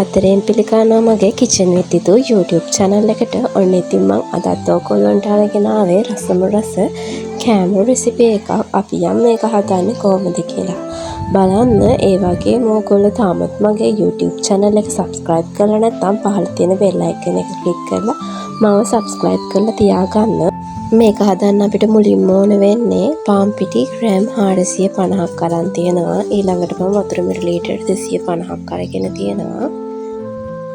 ආදරයෙන් පිළිගන්නවා මගේ කිචන් විත් ඉදු YouTube channel එකට. ඔන්න ඉතින් මම අදත් ඔයගොල්ලන්ට අරගෙන ආවේ රසම රස කෑම රෙසිපි එකක්. අපි යම් මේක හදන්නේ කොහොමද කියලා බලන්න. ඒ වගේම ඔයගොල්ලෝ තාමත් මගේ YouTube channel එක subscribe කරලා නැත්නම් පහළ තියෙන bell icon එක click කරලා මාව subscribe කරලා තියාගන්න. මේක හදන්න අපිට මුලින්ම ඕන වෙන්නේ පාන් පිටි ග්‍රෑම් 450ක් අරන් තියෙනවා. ඊළඟට මම වතුර මිලිලීටර් 250ක් අරගෙන තියෙනවා.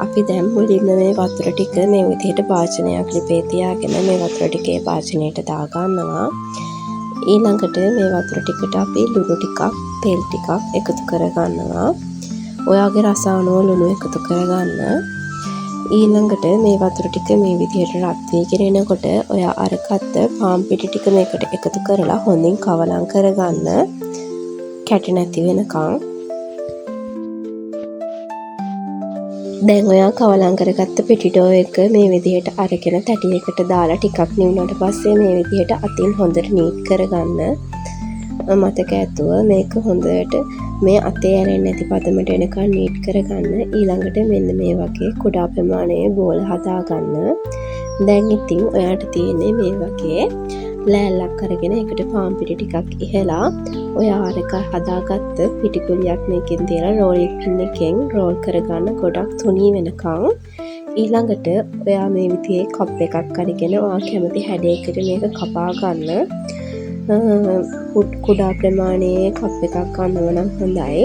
අපි දැන් මුලින්ම මේ වතුර ටික මේ විදිහට භාජනයක් ලිපේ තියාගෙන මේ වතුර ටිකේ භාජනයට දා ගන්නවා. ඊළඟට මේ වතුර ටිකට අපි ලුණු ටිකක් තෙල් ටිකක් එකතු කර ගන්නවා. ඔයාගේ රස අනුව ලුණු එකතු කරගන්න. ඊළඟට මේ වතුර ටික මේ විදිහට රත් වෙගෙන එනකොට ඔයා අරගත්ත පාන් පිටි ටික මේකට එකතු කරලා හොඳින් කවලම් කරගන්න. කැට නැති වෙනකන්. දැන් ඔයා කවලම් කරගත්ත පිටි ඩෝ එක මේ විදිහට අරගෙන තැටියකට දාලා ටිකක් නිවුනට පස්සේ මේ විදිහට අතින් හොඳට නීට් කරගන්න. මතක ඇතුව මේක හොඳට මේ අතේ ඇරෙන්නේ නැති පදමට එනකන් නීට් කරගන්න. ඊළඟට මෙන්න මේ වගේ කුඩා ප්‍රමාණයේ බෝල හදාගන්න. දැන් ඉතින් ඔයාට තියෙන්නේ මේ වගේ ලෑල්ලක් අරගෙන ඒකට පාන් පිටි ටිකක් ඉහලා ඔයා අරක හදාගත්ත පිටි කුලියක් මේකෙන් තියලා රෝලින් පින් එකෙන් රෝල් කරගන්න ගොඩක් තුනී වෙනකන්. ඊළඟට ඔයා මේ විදිහේ කප් එකක් අරගෙන ඔයා කැමති හැඩයකට මේක කපා ගන්න. කුඩා ප්‍රමාණයේ කප් එකක් ගන්නව නම් හොඳයි.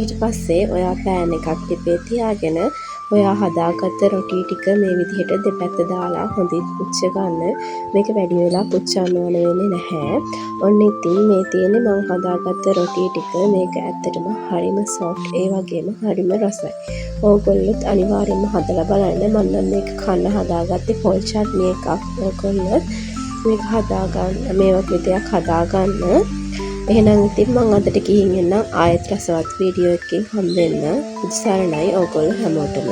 ඊට පස්සේ ඔයා පෑන් එකක් ලිපේ තියාගෙන ඔයා හදාගත්ත රොටි ටික මේ විදිහට දෙපැත්ත දාලා හොඳින් පුච්ච ගන්න. මේක වැඩි වෙලා පුච්චන්න ඕන වෙන්නේ නැහැ. ඔන්න ඉතින් මේ තියෙන්නේ මම හදාගත්ත රොටි ටික. මේක ඇත්තටම හරිම soft ඒ වගේම හරිම රසයි. ඕගොල්ලොත් අනිවාර්යෙන්ම හදලා බලන්න. මම නම් මේක කන්න හදාගත්තේ පොල් චට්නි එකක්. ඕගොල්ලොත් මේක හදාගන්න මේ වගේ දෙයක් හදාගන්න. එහෙනම් ඉතින් මම අදට ගිහින් එන්නම්. ආයෙත් රසවත් වීඩියෝ එකකින් හම්බෙන්න. සරණයි ඕගොල්ලෝ හැමෝටම.